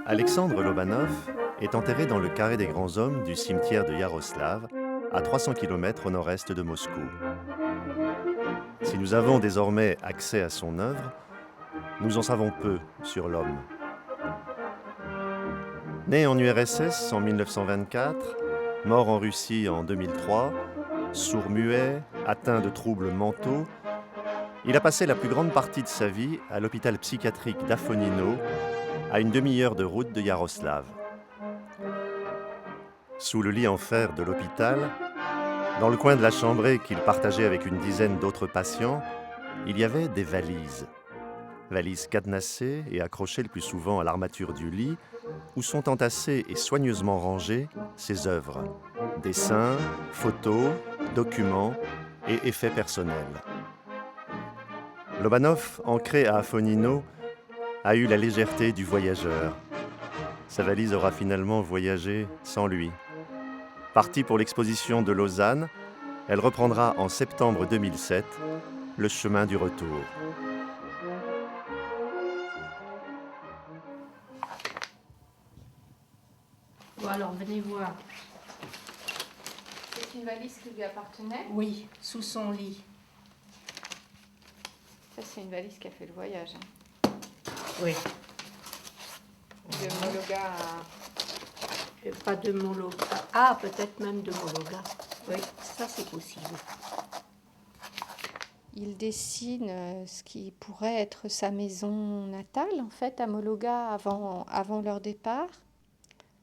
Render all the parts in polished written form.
Alexandre Lobanov est enterré dans le carré des grands hommes du cimetière de Iaroslavl, à 300 km au nord-est de Moscou. Si nous avons désormais accès à son œuvre, nous en savons peu sur l'homme. Né en URSS en 1924, mort en Russie en 2003, sourd-muet, atteint de troubles mentaux, il a passé la plus grande partie de sa vie à l'hôpital psychiatrique d'Afonino, à une demi-heure de route de Iaroslavl. Sous le lit en fer de l'hôpital, dans le coin de la chambrée qu'il partageait avec une dizaine d'autres patients, il y avait des valises. Valises cadenassées et accrochées le plus souvent à l'armature du lit, où sont entassées et soigneusement rangées ses œuvres. Dessins, photos, documents et effets personnels. Lobanov, ancré à Afonino, a eu la légèreté du voyageur. Sa valise aura finalement voyagé sans lui. Partie pour l'exposition de Lausanne, elle reprendra en septembre 2007 le chemin du retour. Bon alors, venez voir. C'est une valise qui lui appartenait? Oui, sous son lit. Ça, c'est une valise qui a fait le voyage. Oui. De Mologa Pas de Mologa. Ah, peut-être même de Mologa. Oui, ça c'est possible. Il dessine ce qui pourrait être sa maison natale, en fait, à Mologa, avant leur départ,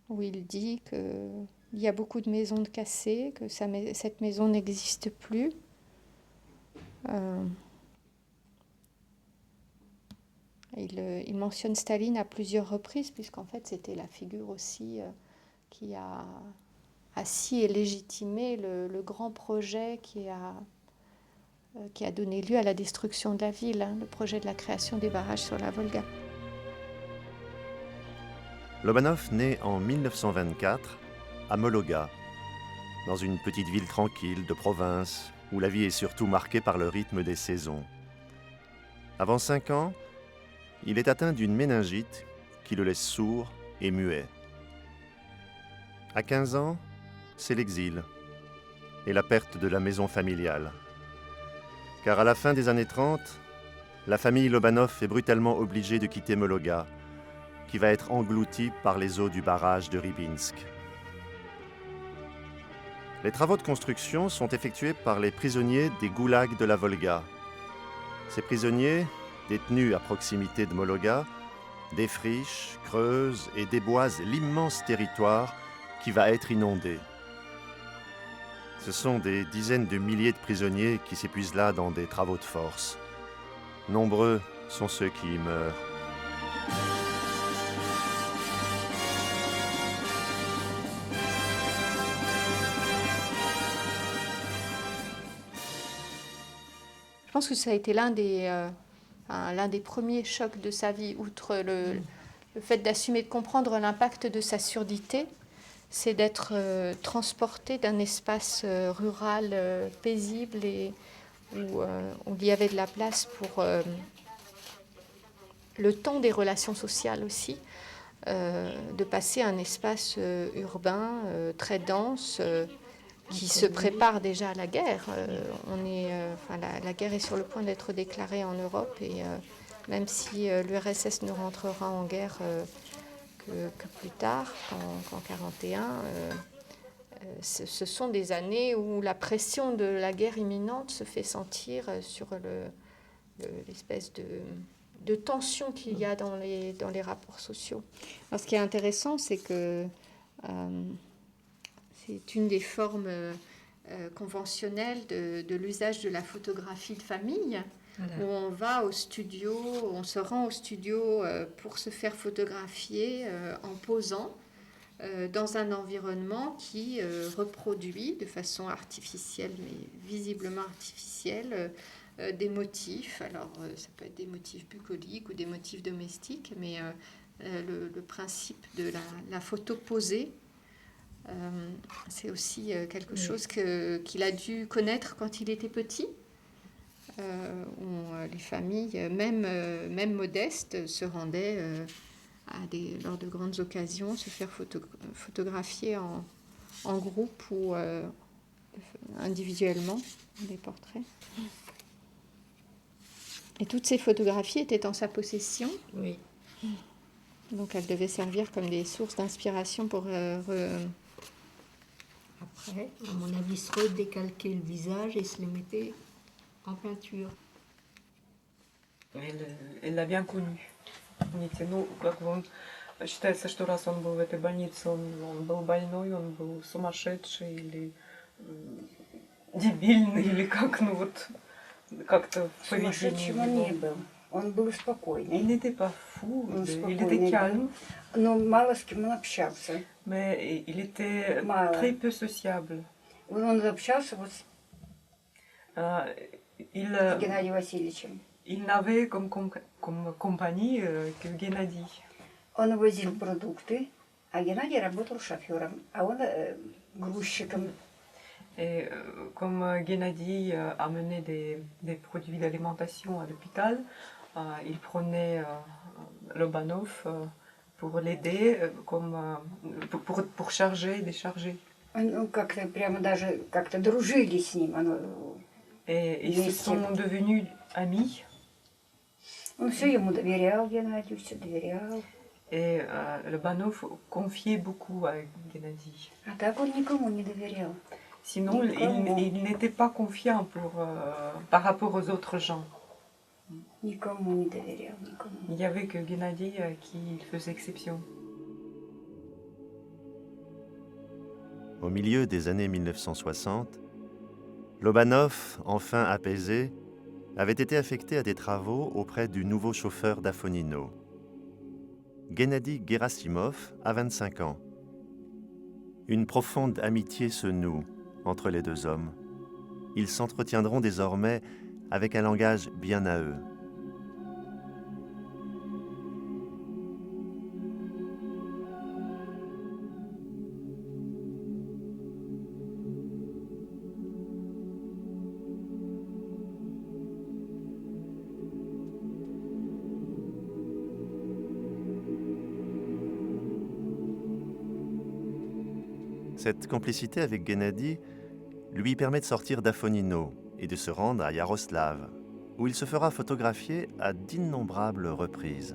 où il dit qu'il y a beaucoup de maisons de cassées, que cette maison n'existe plus. Il mentionne Staline à plusieurs reprises, puisqu'en fait, c'était la figure aussi qui a assis et légitimé le grand projet qui a donné lieu à la destruction de la ville, le projet de la création des barrages sur la Volga. Lobanov naît en 1924 à Mologa, dans une petite ville tranquille de province où la vie est surtout marquée par le rythme des saisons. Avant 5 ans, il est atteint d'une méningite qui le laisse sourd et muet. À 15 ans, c'est l'exil et la perte de la maison familiale. Car à la fin des années 30, la famille Lobanov est brutalement obligée de quitter Mologa, qui va être engloutie par les eaux du barrage de Rybinsk. Les travaux de construction sont effectués par les prisonniers des goulags de la Volga. Ces prisonniers, détenus à proximité de Mologa, défrichent, creusent et déboisent l'immense territoire qui va être inondé. Ce sont des dizaines de milliers de prisonniers qui s'épuisent là dans des travaux de force. Nombreux sont ceux qui y meurent. Je pense que ça a été l'un des premiers chocs de sa vie, outre le fait d'assumer, de comprendre l'impact de sa surdité, c'est d'être transporté d'un espace rural paisible et où il y avait de la place pour le temps des relations sociales aussi, de passer à un espace urbain très dense, qui se prépare déjà à la guerre. La guerre est sur le point d'être déclarée en Europe et même si l'URSS ne rentrera en guerre que plus tard, qu'en 1941, ce sont des années où la pression de la guerre imminente se fait sentir sur l'espèce de tension qu'il y a dans les rapports sociaux. Alors, ce qui est intéressant, c'est que c'est une des formes conventionnelles de l'usage de la photographie de famille, voilà. Où on va au studio, on se rend au studio pour se faire photographier en posant dans un environnement qui reproduit de façon artificielle, mais visiblement artificielle, des motifs. Alors, ça peut être des motifs bucoliques ou des motifs domestiques, mais le principe de la photo posée, c'est aussi quelque chose qu'il a dû connaître quand il était petit, où les familles, même modestes, se rendaient lors de grandes occasions se faire photographier en groupe ou individuellement des portraits. Et toutes ces photographies étaient en sa possession. Oui. Donc elles devaient servir comme des sources d'inspiration pour... Après, à mon avis, se redécalquer le visage et se les mettait en peinture. Elle l'a bien connu. Видите, ну, как бы он считается, что раз он был в этой больнице, он был больной, он был сумасшедший или дебильный, или как, ну вот, как-то в поведении Сумасшедшим он его. не был. Он был Il спокойный. n'était pas fou, Он il était спокойный calme, был. Но мало с кем он общался. mais il était Мало. très peu sociable. Он общался вот с Il, Геннадием Васильевичем. il n'avait comme compagnie que Gennady. Он возил продукты, а Геннадий работал шофером, а он грузчиком. Et comme Gennady amenait des produits d'alimentation à l'hôpital, il prenait Lobanov pour l'aider, pour charger et décharger. Ну, как-то прямо даже как-то дружили с ним. Et ils se sont devenus amis. Он все ему доверял, Геннадию, все доверял. Et Lobanov confiait beaucoup à Gennady. А так он никому не доверял. Sinon, il n'était pas confiant par rapport aux autres gens. Никому не доверял, никому. Il n'y avait que Gennady à qui il faisait exception. Au milieu des années 1960, Lobanov, enfin apaisé, avait été affecté à des travaux auprès du nouveau chauffeur d'Afonino. Gennady Gerasimov a 25 ans. Une profonde amitié se noue entre les deux hommes. Ils s'entretiendront désormais avec un langage bien à eux. Cette complicité avec Gennady lui permet de sortir d'Afonino et de se rendre à Yaroslav, où il se fera photographier à d'innombrables reprises.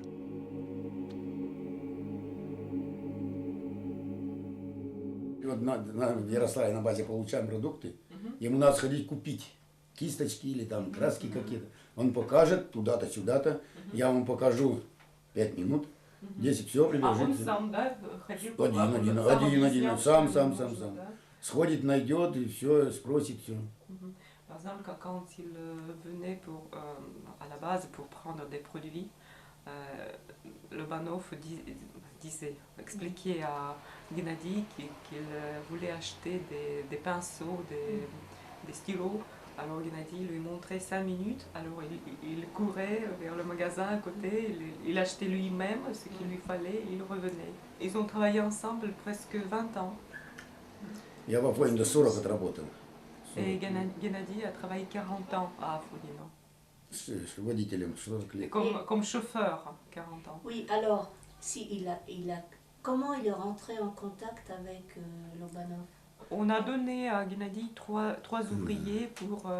И вот в Ярославле на базе получаем продукты, ему надо сходить купить кисточки или там краски какие-то. Он покажет туда-то, сюда-то, я вам покажу 5 минут, 10, все, прибежит. сам, да, ходил Один, сам. Сходит, найдет и все, спросит все. Par exemple, quand il venait à la base pour prendre des produits, Lobanov expliquait à Gennady qu'il voulait acheter des pinceaux, des stylos. Alors Gennady lui montrait 5 minutes, alors il courait vers le magasin à côté, il achetait lui-même ce qu'il lui fallait et il revenait. Ils ont travaillé ensemble presque 20 ans. Я в Афоне до 40 отработал. Et Gennady a travaillé 40 ans à Afonino. Водителем, Comme chauffeur, 40 ans. Oui, alors, comment il est rentré en contact avec Lobanov? On a donné à Gennady trois ouvriers pour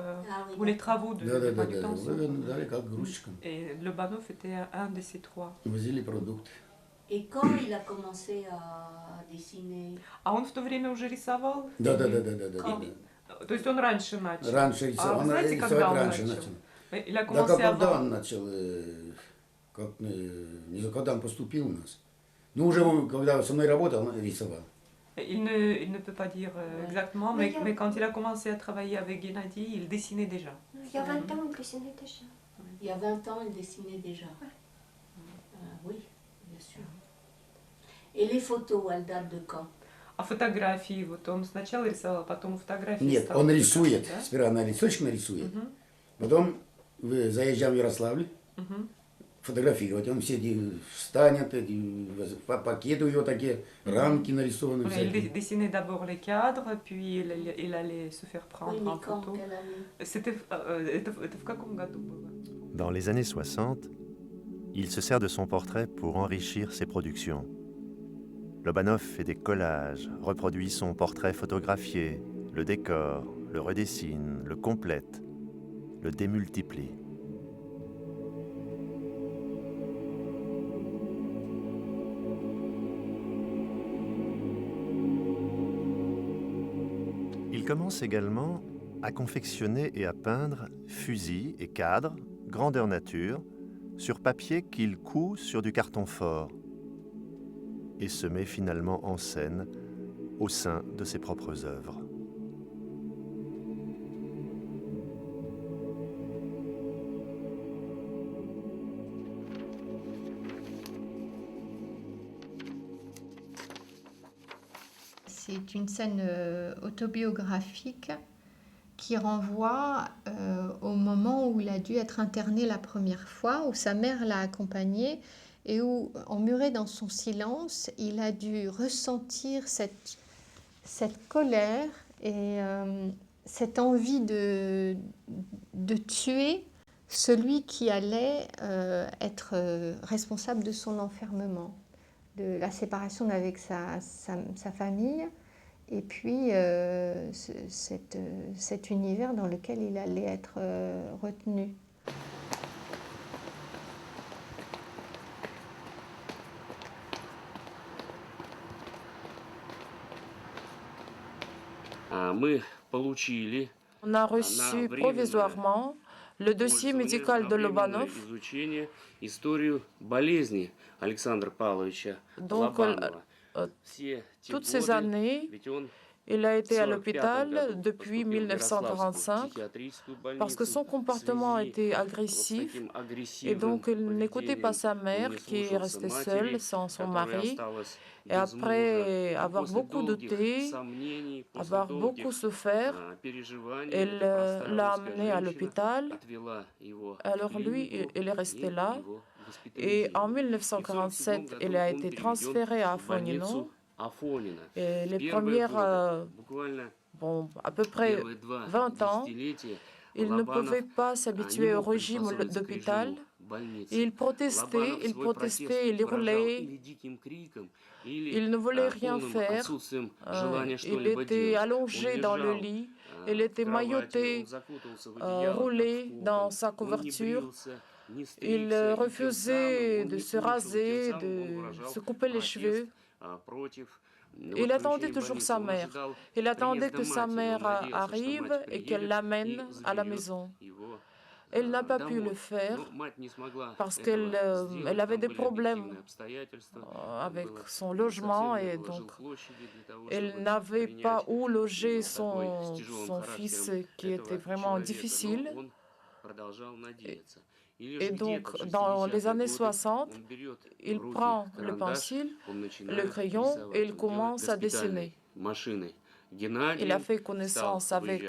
les travaux de Да, manutention. дали как грузчикам. Et Lobanov était un de ces trois. Возили продукты. Et quand il a commencé à dessiner? А он в то время уже рисовал? Да. То есть он раньше начал? Раньше рисовал, вы знаете, рисовать когда он раньше начал? Или a Да, commencé когда avant? он начал, не знаю, когда он поступил у нас. Ну, уже когда со мной работал, он рисовал. Il ne peut pas dire exactement, mais quand il a commencé à travailler avec Gennady, il dessinait déjà. Il y a 20 ans, il dessinait déjà. Il y a 20 ans, il dessinait déjà. Oui, bien sûr. Et les photos, elles datent de quand? А фотографии, вот он сначала рисовал, потом фотографии Нет, стал он писать, рисует, да? сперва на листочек нарисует, Мгм. потом заезжаем в Ярославль, Мгм. фотографировать. Он все эти встанет, эти пакеты у него такие, рамки нарисованы. Il всякие. dessinait d'abord les cadres, puis il allait se faire Oui, prendre mais en quand, photo. quelle année? Это в каком году было? Dans les années 60, il se sert de son portrait pour enrichir ses productions. Lobanov fait des collages, reproduit son portrait photographié, le décore, le redessine, le complète, le démultiplie. Il commence également à confectionner et à peindre fusils et cadres, grandeur nature, sur papier qu'il coud sur du carton fort et se met finalement en scène au sein de ses propres œuvres. C'est une scène autobiographique qui renvoie au moment où il a dû être interné la première fois, où sa mère l'a accompagné et où, emmuré dans son silence, il a dû ressentir cette colère et cette envie de tuer celui qui allait être responsable de son enfermement, de la séparation avec sa famille, et puis cet univers dans lequel il allait être retenu. On a reçu provisoirement le dossier médical de Lobanov. Donc, toutes ces années, il a été à l'hôpital depuis 1945 parce que son comportement était agressif et donc il n'écoutait pas sa mère qui est restée seule sans son mari. Et après avoir beaucoup douté, avoir beaucoup souffert, elle l'a amené à l'hôpital. Alors lui, il est resté là. Et en 1947, il a été transféré à Afonino. Et les premières, à peu près 20 ans, il ne pouvait pas s'habituer au régime d'hôpital. Il protestait, il hurlait. Il ne voulait rien faire. Il était allongé dans le lit. Il était mailloté, roulé dans sa couverture. Il refusait de se raser, de se couper les cheveux. Il attendait toujours sa mère. Il attendait que sa mère arrive et qu'elle l'amène à la maison. Elle n'a pas pu le faire parce qu'elle avait des problèmes avec son logement et donc elle n'avait pas où loger son fils qui était vraiment difficile. Et donc, dans les années 60, il prend le pencil, le crayon et il commence à dessiner. Il a fait connaissance avec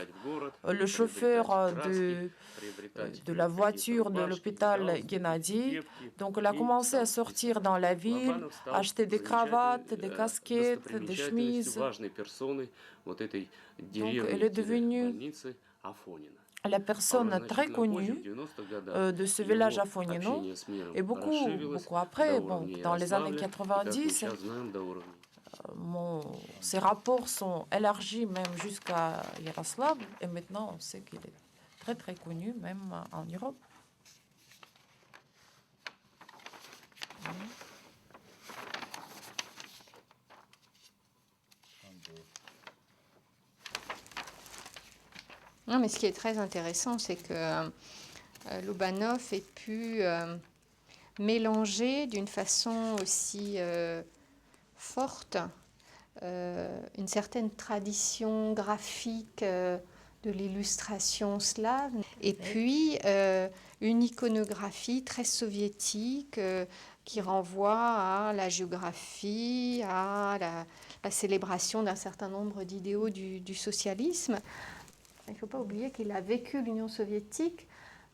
le chauffeur de la voiture de l'hôpital Gennady. Donc, il a commencé à sortir dans la ville, acheter des cravates, des casquettes, des chemises. Donc, il est devenu la personne très connue de ce village Afonino. Et beaucoup après, dans les années 90, ses rapports sont élargis même jusqu'à Yaroslav. Et maintenant, on sait qu'il est très très connu même en Europe. Non, mais ce qui est très intéressant, c'est que Lobanov ait pu mélanger d'une façon aussi forte une certaine tradition graphique de l'illustration slave et puis une iconographie très soviétique qui renvoie à la géographie, à la célébration d'un certain nombre d'idéaux du socialisme. Il ne faut pas oublier qu'il a vécu l'Union soviétique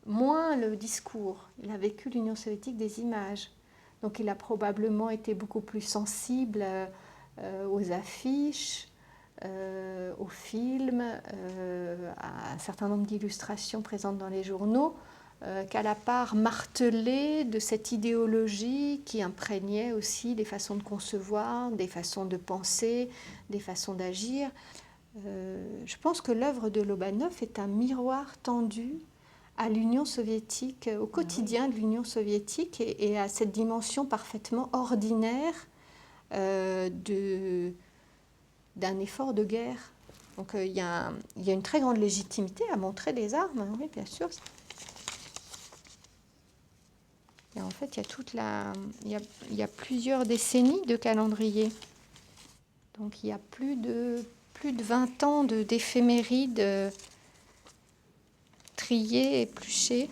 moins le discours. Il a vécu l'Union soviétique des images. Donc il a probablement été beaucoup plus sensible aux affiches, aux films, à un certain nombre d'illustrations présentes dans les journaux, qu'à la part martelée de cette idéologie qui imprégnait aussi des façons de concevoir, des façons de penser, des façons d'agir. Je pense que l'œuvre de Lobanov est un miroir tendu à l'Union soviétique, au quotidien de l'Union soviétique et à cette dimension parfaitement ordinaire d'un effort de guerre. Donc il y a une très grande légitimité à montrer des armes, oui, bien sûr. Et en fait, il y a plusieurs décennies de calendrier. Donc il y a plus de 20 ans d'éphémérides triées, épluchées.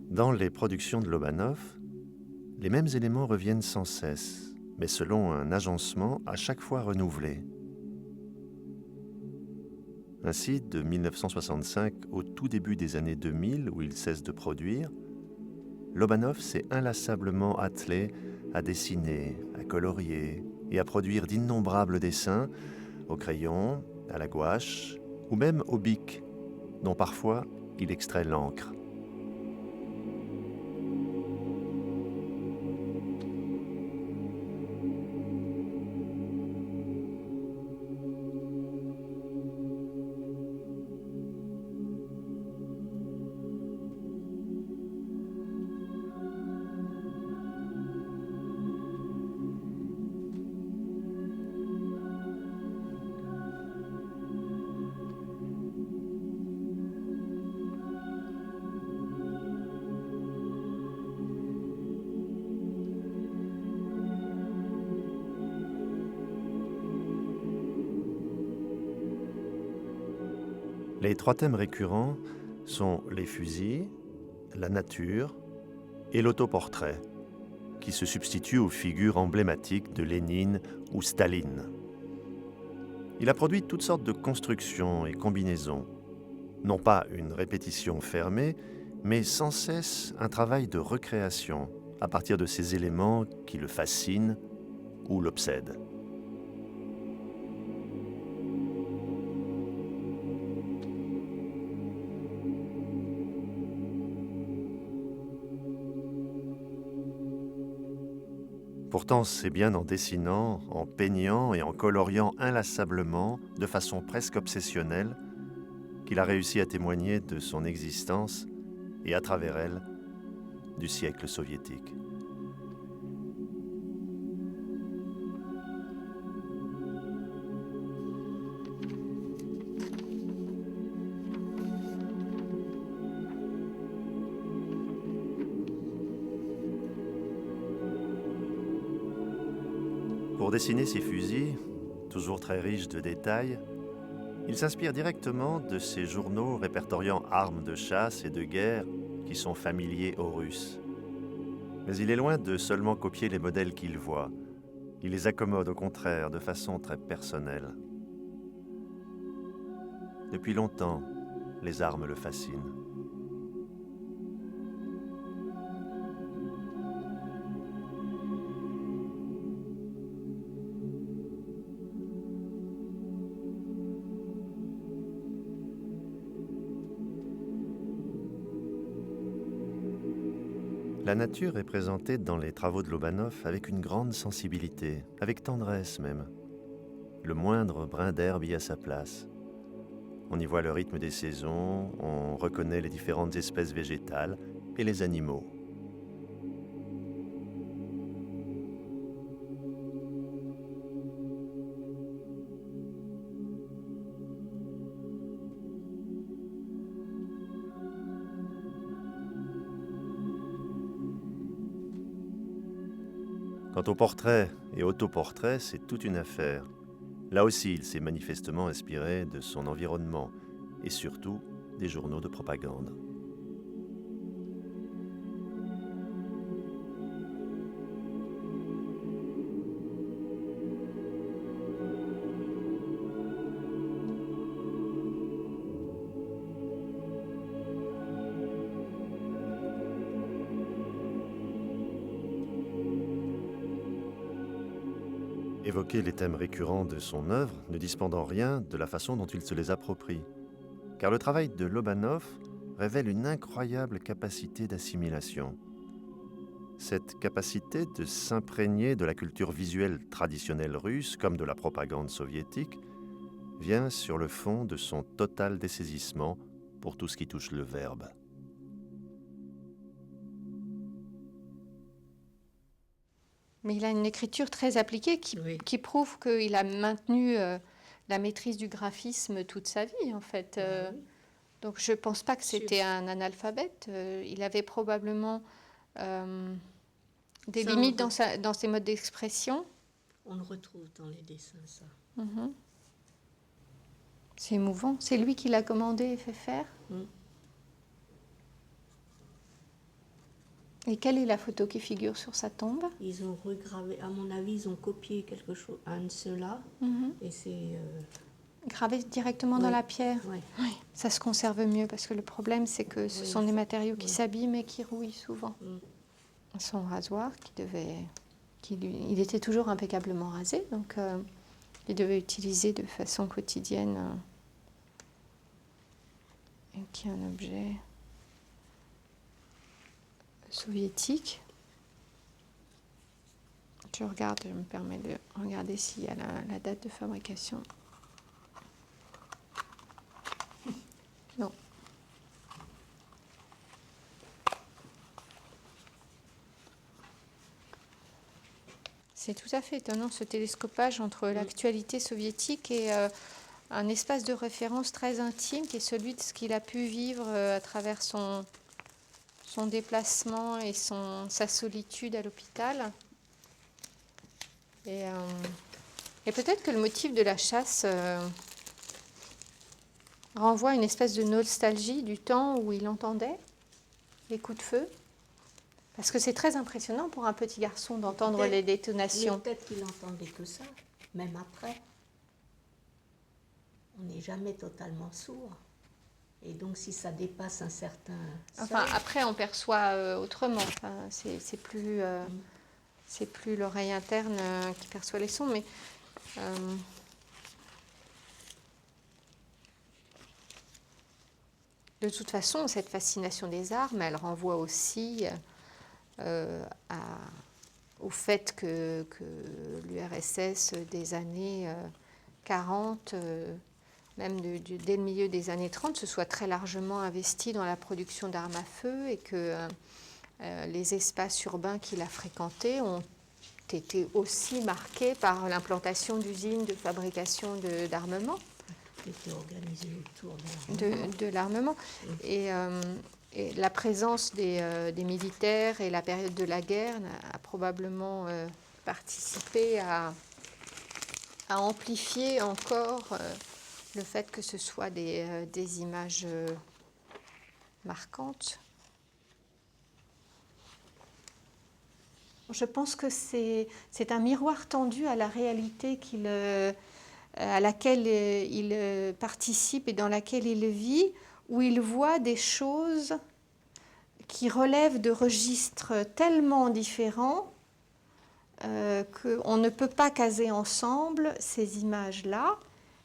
Dans les productions de Lobanov, les mêmes éléments reviennent sans cesse, mais selon un agencement à chaque fois renouvelé. Ainsi, de 1965 au tout début des années 2000, où il cesse de produire, Lobanov s'est inlassablement attelé à dessiner, à colorier et à produire d'innombrables dessins au crayon, à la gouache ou même au bic, dont parfois il extrait l'encre. Les trois thèmes récurrents sont les fusils, la nature et l'autoportrait, qui se substituent aux figures emblématiques de Lénine ou Staline. Il a produit toutes sortes de constructions et combinaisons, non pas une répétition fermée, mais sans cesse un travail de recréation à partir de ces éléments qui le fascinent ou l'obsèdent. Pourtant, c'est bien en dessinant, en peignant et en coloriant inlassablement, de façon presque obsessionnelle, qu'il a réussi à témoigner de son existence et, à travers elle, du siècle soviétique. Pour dessiner ces fusils, toujours très riches de détails, il s'inspire directement de ces journaux répertoriant armes de chasse et de guerre qui sont familiers aux Russes. Mais il est loin de seulement copier les modèles qu'il voit. Il les accommode au contraire de façon très personnelle. Depuis longtemps, les armes le fascinent. La nature est présentée dans les travaux de Lobanov avec une grande sensibilité, avec tendresse même. Le moindre brin d'herbe y a sa place. On y voit le rythme des saisons, on reconnaît les différentes espèces végétales et les animaux. Quant au portrait et autoportrait, c'est toute une affaire. Là aussi, il s'est manifestement inspiré de son environnement et surtout des journaux de propagande. Évoquer les thèmes récurrents de son œuvre ne dépend en rien de la façon dont il se les approprie. Car le travail de Lobanov révèle une incroyable capacité d'assimilation. Cette capacité de s'imprégner de la culture visuelle traditionnelle russe comme de la propagande soviétique vient sur le fond de son total dessaisissement pour tout ce qui touche le verbe. Mais il a une écriture très appliquée qui prouve qu'il a maintenu la maîtrise du graphisme toute sa vie, en fait. Donc je ne pense pas que c'était un analphabète. Il avait probablement des limites dans ses modes d'expression. On le retrouve dans les dessins, ça. Mm-hmm. C'est émouvant. C'est lui qui l'a commandé et fait faire. Et quelle est la photo qui figure sur sa tombe? Ils ont regravé, à mon avis, ils ont copié quelque chose, un de ceux-là, et c'est... gravé directement dans la pierre. Ouais. Oui, ça se conserve mieux, parce que le problème, c'est que ce sont des matériaux qui s'abîment et qui rouillent souvent. Son rasoir, il était toujours impeccablement rasé, donc il devait utiliser de façon quotidienne qui est un objet soviétique. Je me permets de regarder s'il y a la date de fabrication. Non. C'est tout à fait étonnant ce télescopage entre l'actualité soviétique et un espace de référence très intime qui est celui de ce qu'il a pu vivre à travers son déplacement et sa solitude à l'hôpital. Et peut-être que le motif de la chasse renvoie à une espèce de nostalgie du temps où il entendait les coups de feu. Parce que c'est très impressionnant pour un petit garçon d'entendre les détonations. Mais peut-être qu'il n'entendait que ça, même après. On n'est jamais totalement sourd. Et donc, si ça dépasse un certain seuil... Enfin, après, on perçoit autrement. Enfin, c'est plus l'oreille interne qui perçoit les sons, mais... de toute façon, cette fascination des armes, elle renvoie aussi au fait que l'URSS des années 40... même dès le milieu des années 30, se soit très largement investi dans la production d'armes à feu et que les espaces urbains qu'il a fréquentés ont été aussi marqués par l'implantation d'usines de fabrication d'armement. Tout était organisé autour de l'armement. Et la présence des militaires et la période de la guerre a probablement participé à amplifier encore... le fait que ce soit des images marquantes. Je pense que c'est un miroir tendu à la réalité à laquelle il participe et dans laquelle il vit, où il voit des choses qui relèvent de registres tellement différents qu'on ne peut pas caser ensemble ces images-là,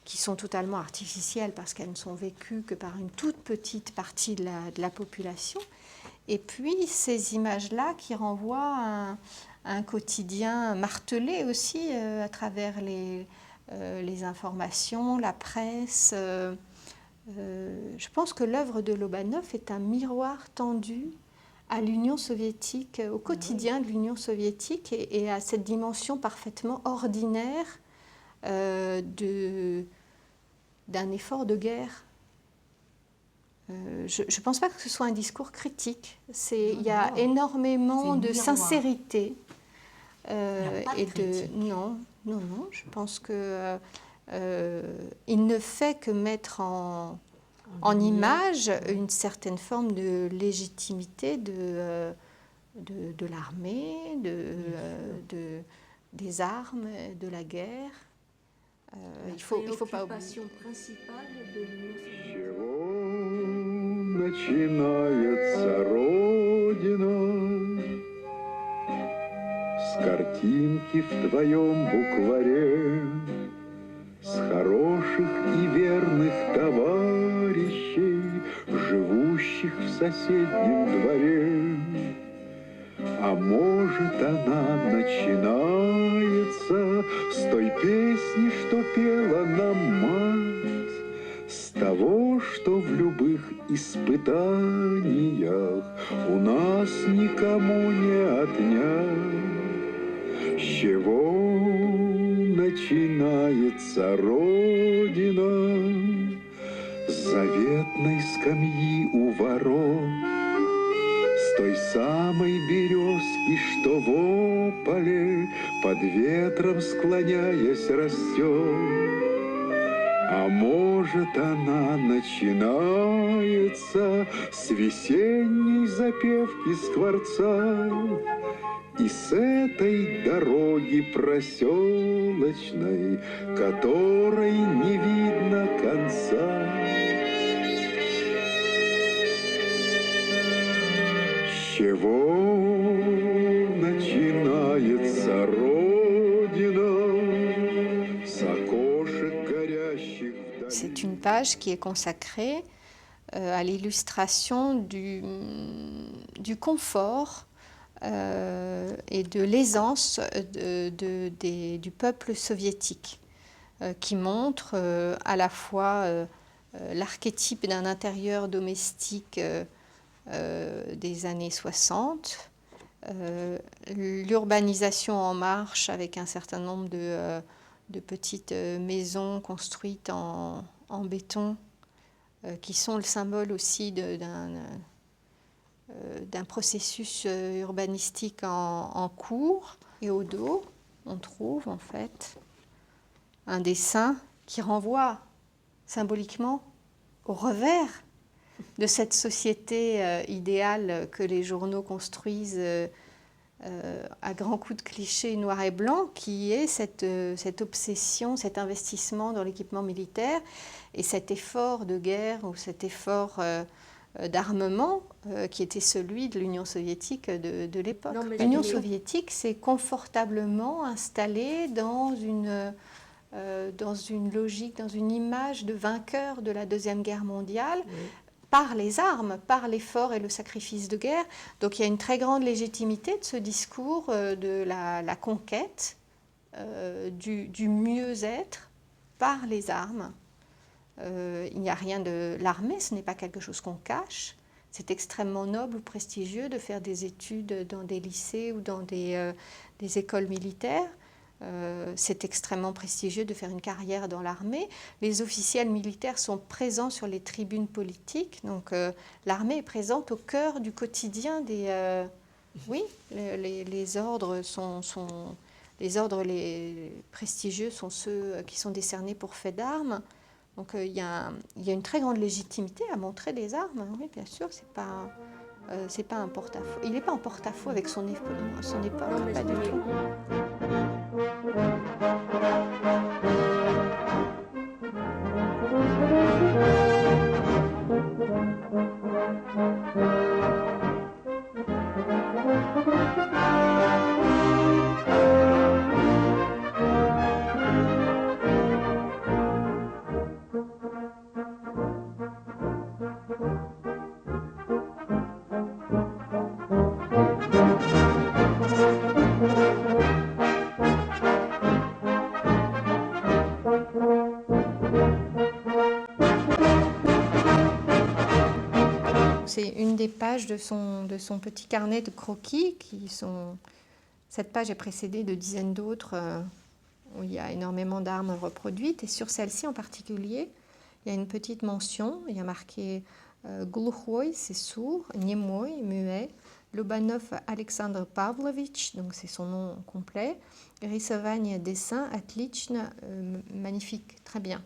qui sont totalement artificielles parce qu'elles ne sont vécues que par une toute petite partie de la population. Et puis ces images-là qui renvoient à un quotidien martelé aussi à travers les informations, la presse. Je pense que l'œuvre de Lobanov est un miroir tendu à l'Union soviétique, au quotidien de l'Union soviétique et à cette dimension parfaitement ordinaire d'un effort de guerre. Je ne pense pas que ce soit un discours critique. Il y a énormément de sincérité. Non, je pense que il ne fait que mettre en image une certaine forme de légitimité de l'armée, des armes, de la guerre. Il faut pas oublier. L'occupation principale de l'Union soviétique. Начинается Родина с картинки в твоем букваре. хороших и верных товарищей, живущих в соседнем дворе. А может, она начинается с той песни, что пела нам мать, с того, что в любых испытаниях у нас никому не отнять. С чего начинается Родина? С заветной скамьи у ворот, с той самой березки, что в ополе под ветром склоняясь растет. А может, она начинается с весенней запевки скворца и с этой дороги проселочной, которой не видно конца. С чего начинается Родина? С окошек горящих вдали. C'est une page qui est consacrée à l'illustration du confort et de l'aisance du peuple soviétique, qui montre à la fois l'archétype d'un intérieur domestique des années 60, l'urbanisation en marche avec un certain nombre de petites maisons construites en béton, qui sont le symbole aussi d'un processus urbanistique en cours. Et au dos, on trouve en fait un dessin qui renvoie symboliquement au revers de cette société idéale que les journaux construisent à grands coups de clichés noirs et blancs, qui est cette obsession, cet investissement dans l'équipement militaire et cet effort de guerre ou cet effort d'armement qui était celui de l'Union soviétique de l'époque. L'Union soviétique s'est confortablement installée dans une logique, dans une image de vainqueur de la Deuxième Guerre mondiale, par les armes, par l'effort et le sacrifice de guerre. Donc il y a une très grande légitimité de ce discours de la conquête, du mieux-être par les armes. Il n'y a rien de... L'armée, ce n'est pas quelque chose qu'on cache. C'est extrêmement noble ou prestigieux de faire des études dans des lycées ou dans des écoles militaires. C'est extrêmement prestigieux de faire une carrière dans l'armée. Les officiels militaires sont présents sur les tribunes politiques. Donc l'armée est présente au cœur du quotidien des... Oui, les ordres les ordres les prestigieux sont ceux qui sont décernés pour fait d'armes. Donc il y a une très grande légitimité à montrer des armes. Oui, bien sûr, c'est pas un porte-à-faux. Il n'est pas en porte-à-faux avec son époque, pas du tout. C'est une des pages de son petit carnet de croquis Cette page est précédée de dizaines d'autres où il y a énormément d'armes reproduites. Et sur celle-ci en particulier, il y a une petite mention. Il y a marqué Glukhoy, c'est sourd, Nemoy, muet, Lobanov Alexandre Pavlovitch, donc c'est son nom complet, Rysovanie, dessin, Atlichna, magnifique, très bien.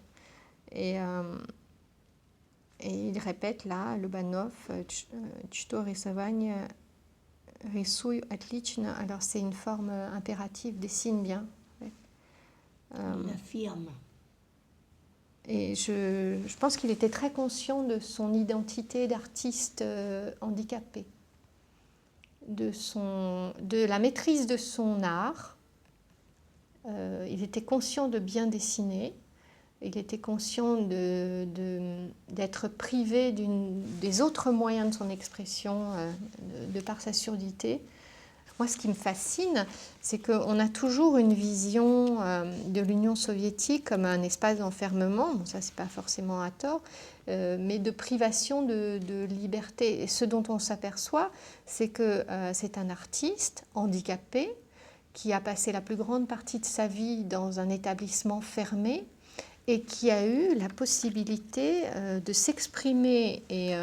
Et il répète là, Lobanov, Chto Rysovanie, Rysuy, Atlichna. Alors c'est une forme impérative, dessine bien. Il affirme. Et je pense qu'il était très conscient de son identité d'artiste handicapé, de la maîtrise de son art. Il était conscient de bien dessiner, Il était conscient d'être privé des autres moyens de son expression de par sa surdité. Moi, ce qui me fascine, c'est qu'on a toujours une vision de l'Union soviétique comme un espace d'enfermement, bon, ça c'est pas forcément à tort, mais de privation de liberté. Et ce dont on s'aperçoit, c'est que c'est un artiste handicapé qui a passé la plus grande partie de sa vie dans un établissement fermé et qui a eu la possibilité de s'exprimer et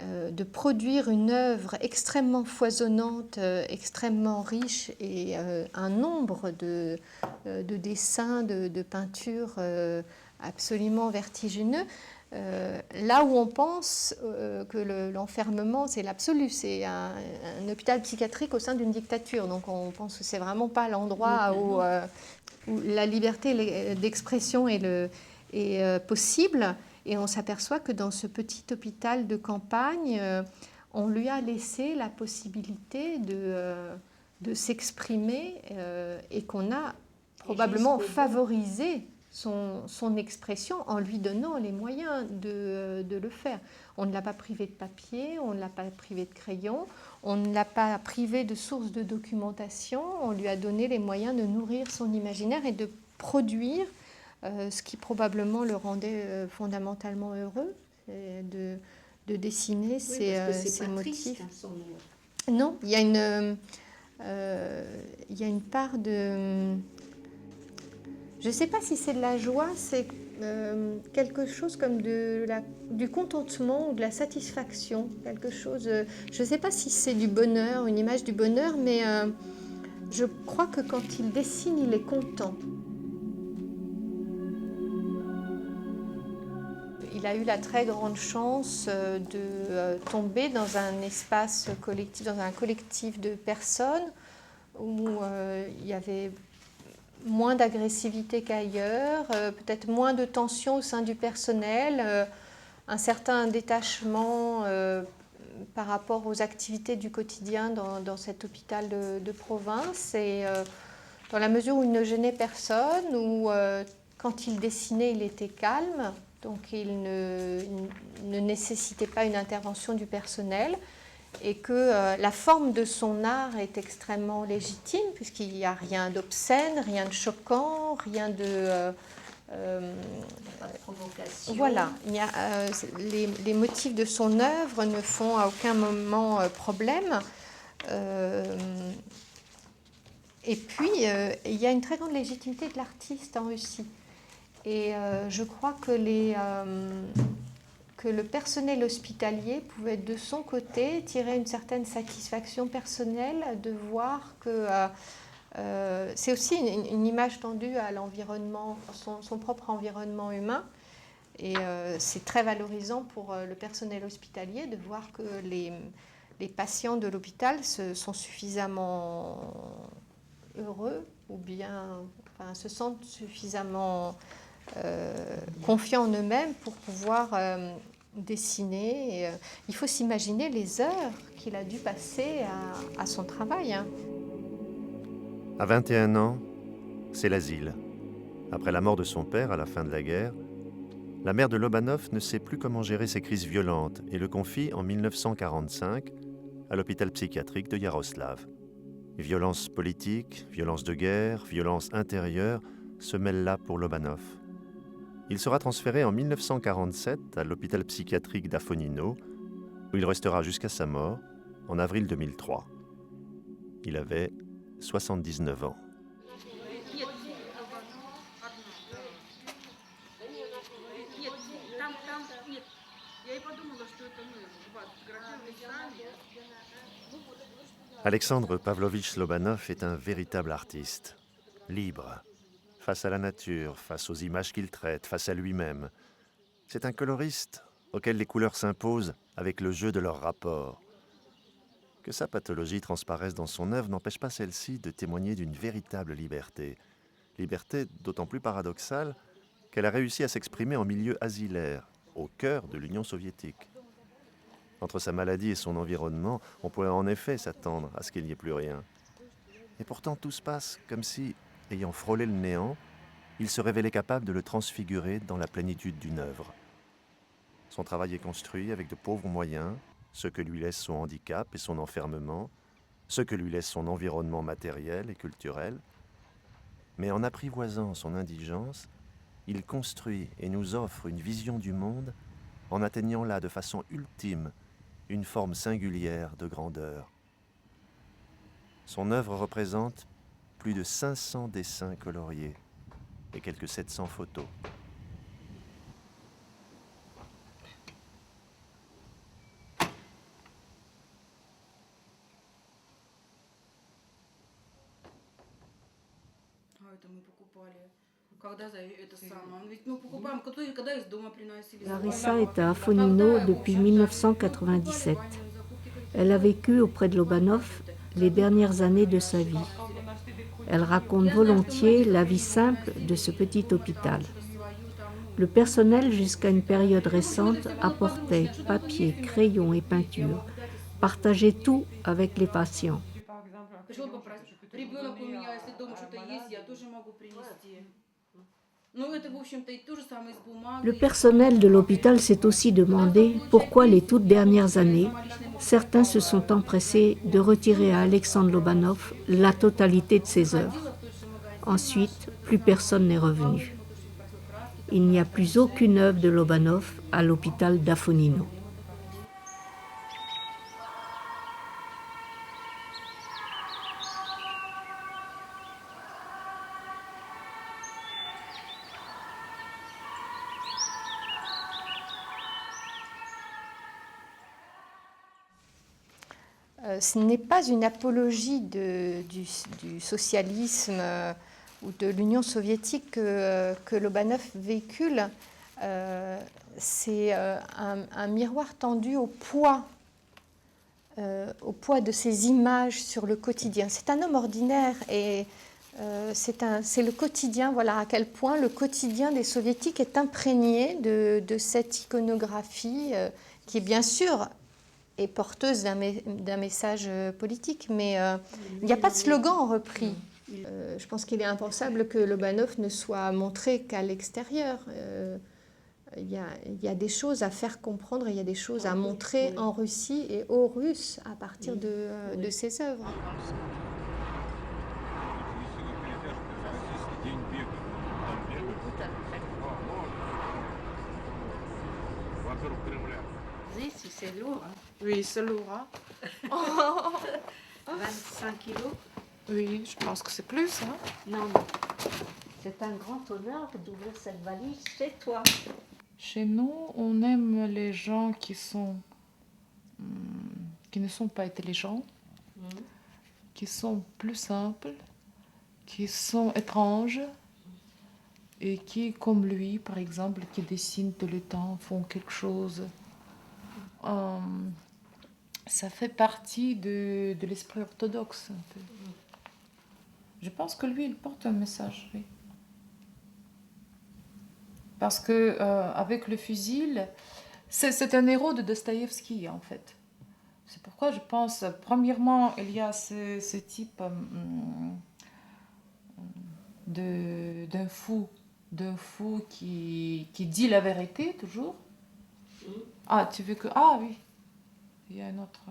de produire une œuvre extrêmement foisonnante, extrêmement riche et un nombre de dessins, de peintures absolument vertigineux. Là où on pense que l'enfermement, c'est l'absolu, c'est un hôpital psychiatrique au sein d'une dictature. Donc on pense que c'est vraiment pas l'endroit où la liberté d'expression est possible. Et on s'aperçoit que dans ce petit hôpital de campagne, on lui a laissé la possibilité de s'exprimer et qu'on a probablement favorisé son expression en lui donnant les moyens de le faire. On ne l'a pas privé de papier, on ne l'a pas privé de crayon, on ne l'a pas privé de sources de documentation, on lui a donné les moyens de nourrir son imaginaire et de produire ce qui probablement le rendait fondamentalement heureux, de dessiner ses motifs. Triste, non, il y a une part de... Je ne sais pas si c'est de la joie, c'est quelque chose comme du contentement ou de la satisfaction, quelque chose... je ne sais pas si c'est du bonheur, une image du bonheur, mais je crois que quand il dessine, il est content. Il a eu la très grande chance de tomber dans un espace collectif, dans un collectif de personnes où il y avait moins d'agressivité qu'ailleurs, peut-être moins de tension au sein du personnel, un certain détachement par rapport aux activités du quotidien dans cet hôpital de province. Et dans la mesure où il ne gênait personne, où quand il dessinait, il était calme. Donc il ne nécessitait pas une intervention du personnel et que la forme de son art est extrêmement légitime puisqu'il n'y a rien d'obscène, rien de choquant, rien de... pas de provocation. Voilà, les motifs de son œuvre ne font à aucun moment problème. Et puis, il y a une très grande légitimité de l'artiste en Russie. Et je crois que le personnel hospitalier pouvait de son côté tirer une certaine satisfaction personnelle de voir que c'est aussi une image tendue à l'environnement, son propre environnement humain. Et c'est très valorisant pour le personnel hospitalier de voir que les patients de l'hôpital sont suffisamment heureux ou bien se sentent suffisamment confiants en eux-mêmes pour pouvoir dessiner. Et, il faut s'imaginer les heures qu'il a dû passer à son travail. À 21 ans, c'est l'asile. Après la mort de son père à la fin de la guerre, la mère de Lobanov ne sait plus comment gérer ses crises violentes et le confie en 1945 à l'hôpital psychiatrique de Yaroslav. Violence politique, violence de guerre, violence intérieure se mêlent là pour Lobanov. Il sera transféré en 1947 à l'hôpital psychiatrique d'Afonino, où il restera jusqu'à sa mort en avril 2003. Il avait 79 ans. Alexandre Pavlovitch Lobanov est un véritable artiste, libre, face à la nature, face aux images qu'il traite, face à lui-même. C'est un coloriste auquel les couleurs s'imposent avec le jeu de leur rapport. Que sa pathologie transparaisse dans son œuvre n'empêche pas celle-ci de témoigner d'une véritable liberté. Liberté d'autant plus paradoxale qu'elle a réussi à s'exprimer en milieu asilaire, au cœur de l'Union soviétique. Entre sa maladie et son environnement, on pourrait en effet s'attendre à ce qu'il n'y ait plus rien. Et pourtant tout se passe comme si, ayant frôlé le néant, il se révélait capable de le transfigurer dans la plénitude d'une œuvre. Son travail est construit avec de pauvres moyens, ce que lui laisse son handicap et son enfermement, ce que lui laisse son environnement matériel et culturel. Mais en apprivoisant son indigence, il construit et nous offre une vision du monde en atteignant là de façon ultime une forme singulière de grandeur. Son œuvre représente plus de 500 dessins coloriés et quelques 700 photos. Larissa est à Afonino depuis 1997. Elle a vécu auprès de Lobanov les dernières années de sa vie. Elle raconte volontiers la vie simple de ce petit hôpital. Le personnel, jusqu'à une période récente, apportait papier, crayon et peinture, partageait tout avec les patients. Le personnel de l'hôpital s'est aussi demandé pourquoi les toutes dernières années, certains se sont empressés de retirer à Alexandre Lobanov la totalité de ses œuvres. Ensuite, plus personne n'est revenu. Il n'y a plus aucune œuvre de Lobanov à l'hôpital d'Afonino. Ce n'est pas une apologie du socialisme ou de l'Union soviétique que Lobanov véhicule. C'est un miroir tendu au poids de ces images sur le quotidien. C'est un homme ordinaire et c'est le quotidien, voilà à quel point le quotidien des soviétiques est imprégné de cette iconographie qui est bien sûr est porteuse d'un message politique, mais il n'y a pas de slogan repris. Je pense qu'il est impensable que Lobanov ne soit montré qu'à l'extérieur. Il y a des choses à faire comprendre, il y a des choses à montrer en Russie et aux Russes à partir de ses œuvres. C'est lourd. Hein. Oui, c'est lourd. Hein? 25 kilos. Oui, je pense que c'est plus. Hein? Non. C'est un grand honneur d'ouvrir cette valise chez toi. Chez nous, on aime les gens qui ne sont pas intelligents, qui sont plus simples, qui sont étranges et qui, comme lui, par exemple, qui dessinent tout le temps, font quelque chose. Ça fait partie de l'esprit orthodoxe un peu. Je pense que lui, il porte un message, oui. Parce que avec le fusil, c'est un héros de Dostoïevski en fait. C'est pourquoi je pense, premièrement, il y a ce type d'un fou qui dit la vérité toujours. Ah, tu veux que... Ah oui, il y a un autre.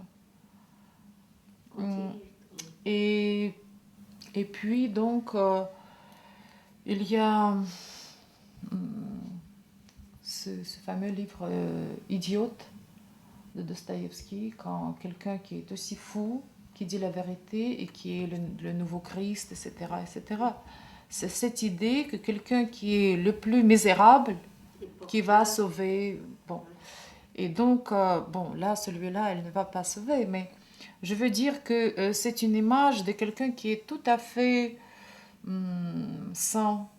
Et puis, donc, il y a ce fameux livre Idiote de Dostoïevski, quand quelqu'un qui est aussi fou, qui dit la vérité et qui est le nouveau Christ, etc., etc. C'est cette idée que quelqu'un qui est le plus misérable, qui va sauver... Bon. Et donc, là, celui-là, elle ne va pas sauver, mais je veux dire que c'est une image de quelqu'un qui est tout à fait sans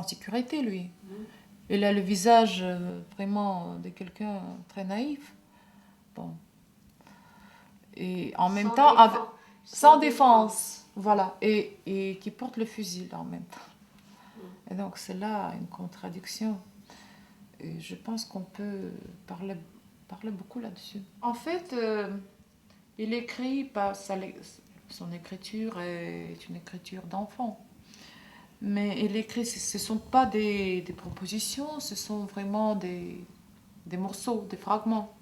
sécurité, lui. Il a le visage vraiment de quelqu'un très naïf. Bon. Et en même temps, sans défense. Voilà. Et qui porte le fusil en même temps. Et donc, c'est là une contradiction. Et je pense qu'on peut parler beaucoup là-dessus. En fait, il écrit Son écriture est une écriture d'enfant. Mais il écrit, ce ne sont pas des propositions, ce sont vraiment des morceaux, des fragments.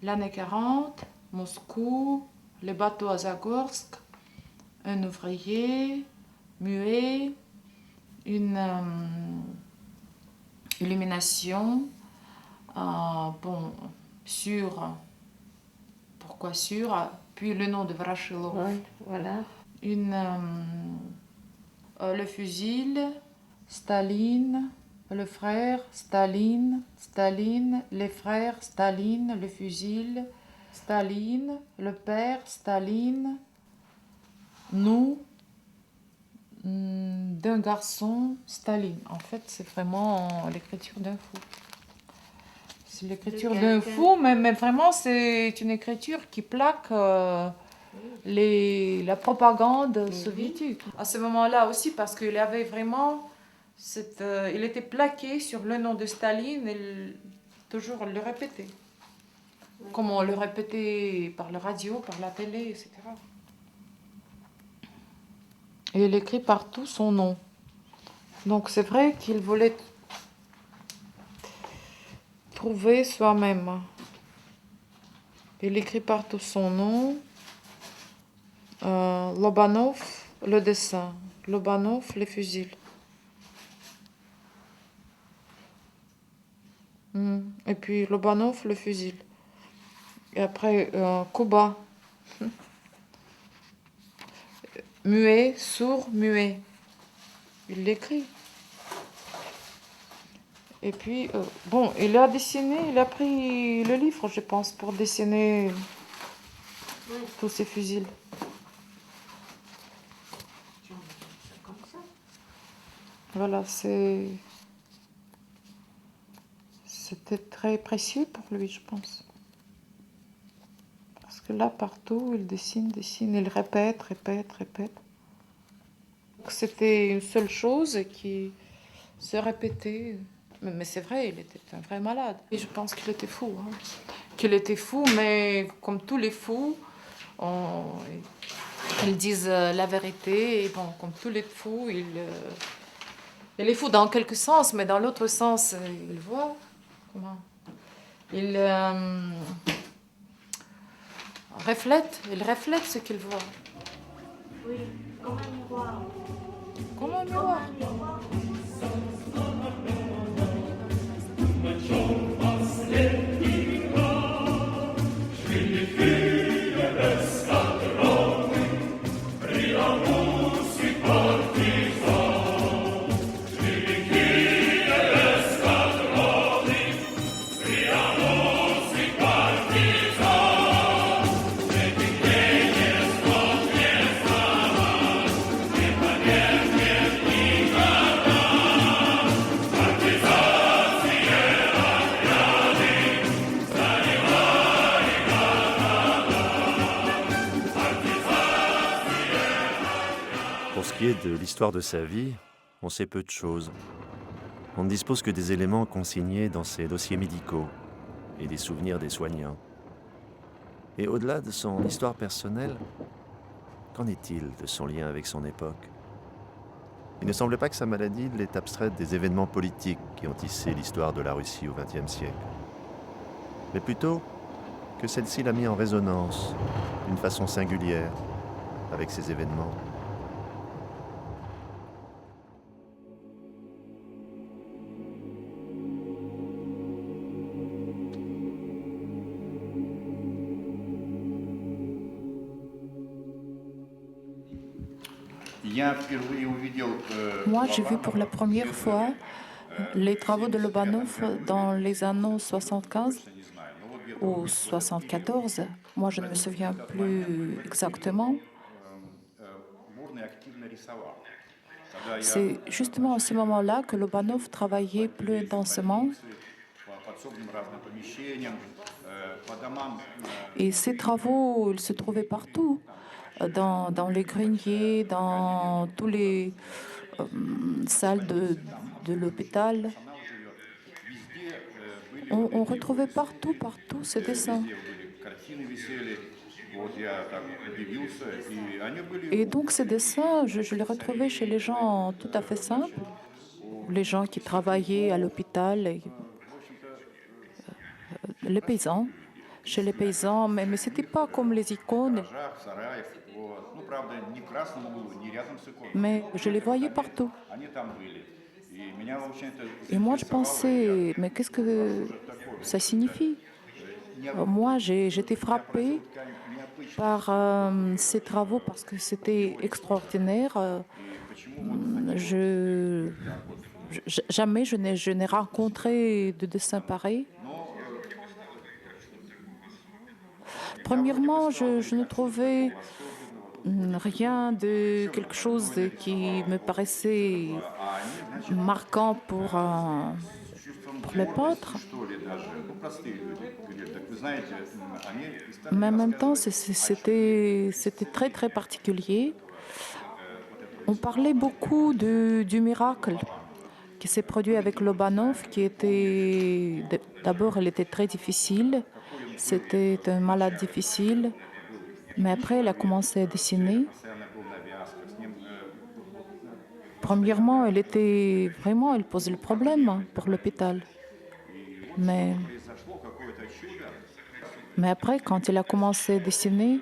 L'année 40, Moscou, les bateaux à Zagorsk, un ouvrier, muet, une illumination, sur, pourquoi sur, puis le nom de Vrachilov. Ouais, voilà. Le fusil, Staline, le frère, Staline, les frères, Staline, le fusil, Staline, le père, Staline, nous, d'un garçon, Staline. En fait, c'est vraiment l'écriture d'un fou. C'est l'écriture d'un fou, mais vraiment, c'est une écriture qui plaque la propagande soviétique. À ce moment-là aussi, parce qu'il avait vraiment... il était plaqué sur le nom de Staline et toujours le répétait. Comme on le répétait par la radio, par la télé, etc. Et il écrit partout son nom. Donc c'est vrai qu'il voulait trouver soi-même. Il écrit partout son nom. Lobanov, le dessin. Lobanov, les fusils. Et puis Lobanov, le fusil. Et après, Kuba. Muet, sourd, muet. Il l'écrit. Et puis, il a dessiné, il a pris le livre, je pense, pour dessiner tous ces fusils. Voilà, c'était très précieux pour lui, je pense. Parce que là, partout, il dessine, il répète. C'était une seule chose qui se répétait. Mais c'est vrai, il était un vrai malade. Et je pense qu'il était fou. Qu'il était fou, mais comme tous les fous, ils disent la vérité. Et bon, comme tous les fous, il est fou dans quelque sens, mais dans l'autre sens, il voit comment. Il reflète ce qu'il voit. Oui, comme un miroir. Comme un miroir. Pour ce qui est de l'histoire de sa vie, on sait peu de choses. On ne dispose que des éléments consignés dans ses dossiers médicaux et des souvenirs des soignants. Et au-delà de son histoire personnelle, qu'en est-il de son lien avec son époque ? Il ne semble pas que sa maladie l'ait abstraite des événements politiques qui ont tissé l'histoire de la Russie au XXe siècle, mais plutôt que celle-ci l'a mis en résonance d'une façon singulière avec ces événements. Moi, j'ai vu pour la première fois les travaux de Lobanov dans les années 75 ou 74. Moi, je ne me souviens plus exactement. C'est justement à ce moment-là que Lobanov travaillait plus intensément. Et ces travaux, ils se trouvaient partout. Dans les greniers, dans toutes les salles de l'hôpital. On retrouvait partout ces dessins. Et donc ces dessins, je les retrouvais chez les gens tout à fait simples, les gens qui travaillaient à l'hôpital, les paysans, chez les paysans, mais ce n'était pas comme les icônes. Mais je les voyais partout. Et moi, je pensais, mais qu'est-ce que ça signifie? Moi, j'étais frappée par ces travaux parce que c'était extraordinaire. Jamais je n'ai rencontré de dessin pareil. Premièrement, je ne trouvais rien de quelque chose qui me paraissait marquant pour les peintres. Mais en même temps, c'était très très particulier. On parlait beaucoup du miracle qui s'est produit avec Lobanov, qui était d'abord, elle était très difficile. C'était un malade difficile, mais après, elle a commencé à dessiner. Premièrement, elle posait le problème pour l'hôpital. Mais après, quand il a commencé à dessiner,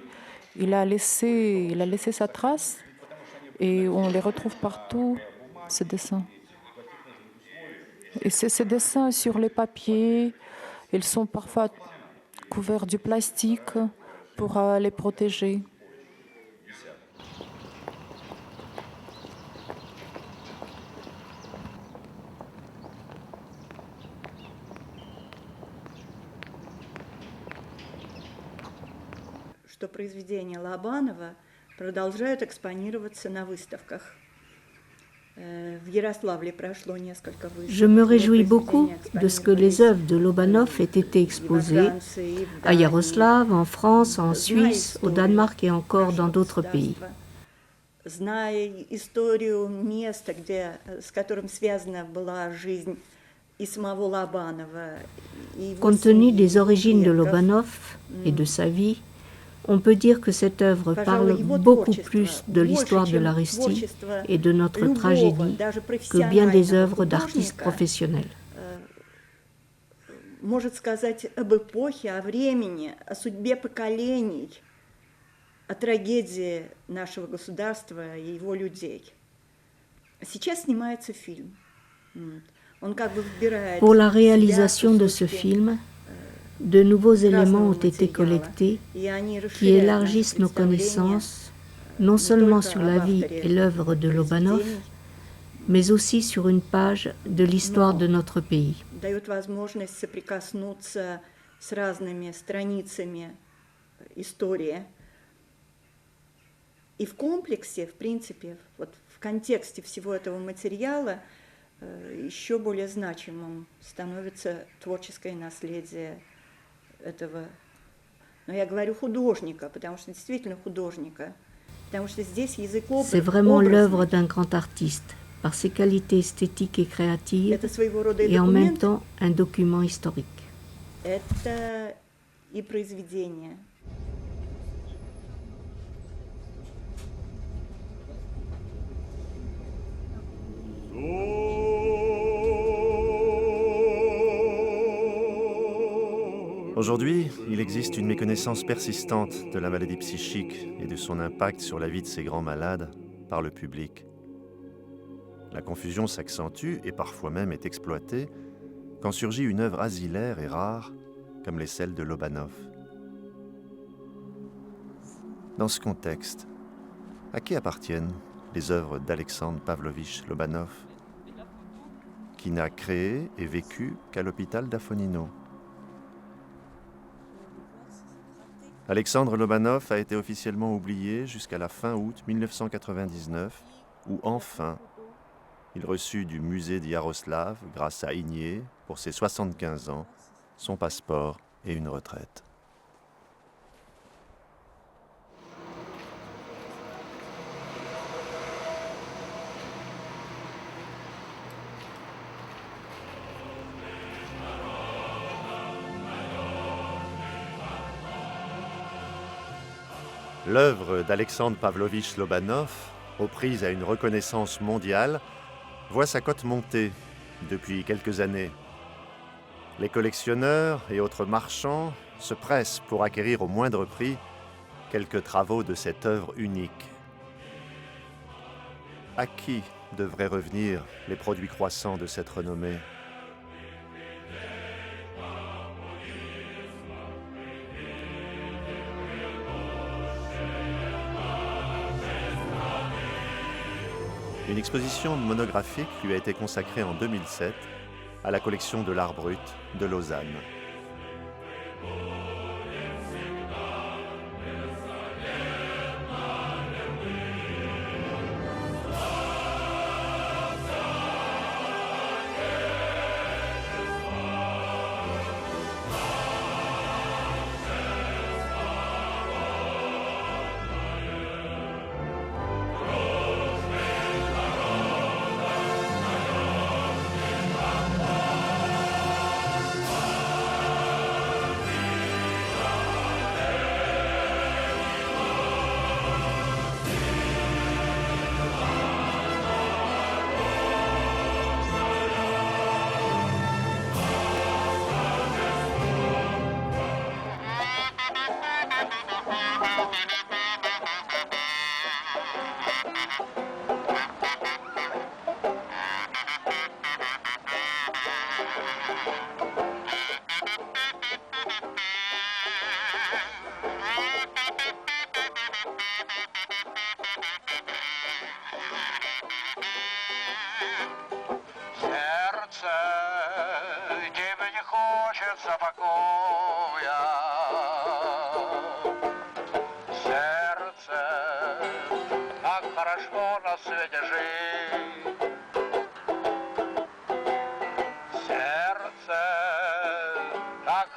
il a laissé sa trace et on les retrouve partout, ces dessins. Et ces dessins sur les papiers, ils sont parfois couverts du plastique pour les protéger. Что произведения Лобанова продолжают экспонироваться на выставках. Je me réjouis beaucoup de ce que les œuvres de Lobanov aient été exposées à Yaroslav, en France, en Suisse, au Danemark et encore dans d'autres pays. Compte tenu des origines de Lobanov et de sa vie, on peut dire que cette œuvre parle beaucoup plus de l'histoire de la Russie et de notre tragédie que bien des œuvres d'artistes professionnels. Может сказать об эпохе, о времени, о судьбе поколений, о трагедии нашего государства и его людей. Сейчас снимается фильм. Он как бы вбирает. Pour la réalisation de ce film, de nouveaux éléments ont été collectés qui élargissent nos connaissances, non seulement sur la vie et l'œuvre de Lobanov, mais aussi sur une page de l'histoire de notre pays. Дает возможность соприкоснуться с разными страницами истории. И в комплексе, в принципе, вот в контексте всего этого материала еще более значимым становится творческое наследие этого, но я говорю художника, потому что действительно художника, потому что здесь язык образа. C'est vraiment l'œuvre d'un grand artiste, par ses qualités esthétiques et créatives, et en même temps un document historique. Это и произведение. Aujourd'hui, il existe une méconnaissance persistante de la maladie psychique et de son impact sur la vie de ces grands malades par le public. La confusion s'accentue et parfois même est exploitée quand surgit une œuvre asilaire et rare comme les celles de Lobanov. Dans ce contexte, à qui appartiennent les œuvres d'Alexandre Pavlovitch Lobanov, qui n'a créé et vécu qu'à l'hôpital d'Afonino? Alexandre Lobanov a été officiellement oublié jusqu'à la fin août 1999, où enfin, il reçut du musée de Yaroslav, grâce à Igné, pour ses 75 ans, son passeport et une retraite. L'œuvre d'Alexandre Pavlovitch Lobanov, aux prises à une reconnaissance mondiale, voit sa cote monter depuis quelques années. Les collectionneurs et autres marchands se pressent pour acquérir au moindre prix quelques travaux de cette œuvre unique. À qui devraient revenir les produits croissants de cette renommée ? Une exposition monographique lui a été consacrée en 2007 à la collection de l'art brut de Lausanne.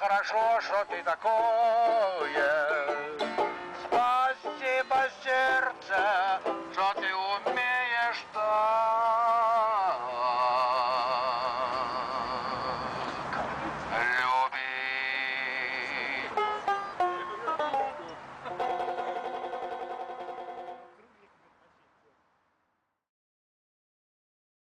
Хорошо, что ты такое. Спасибо, сердце,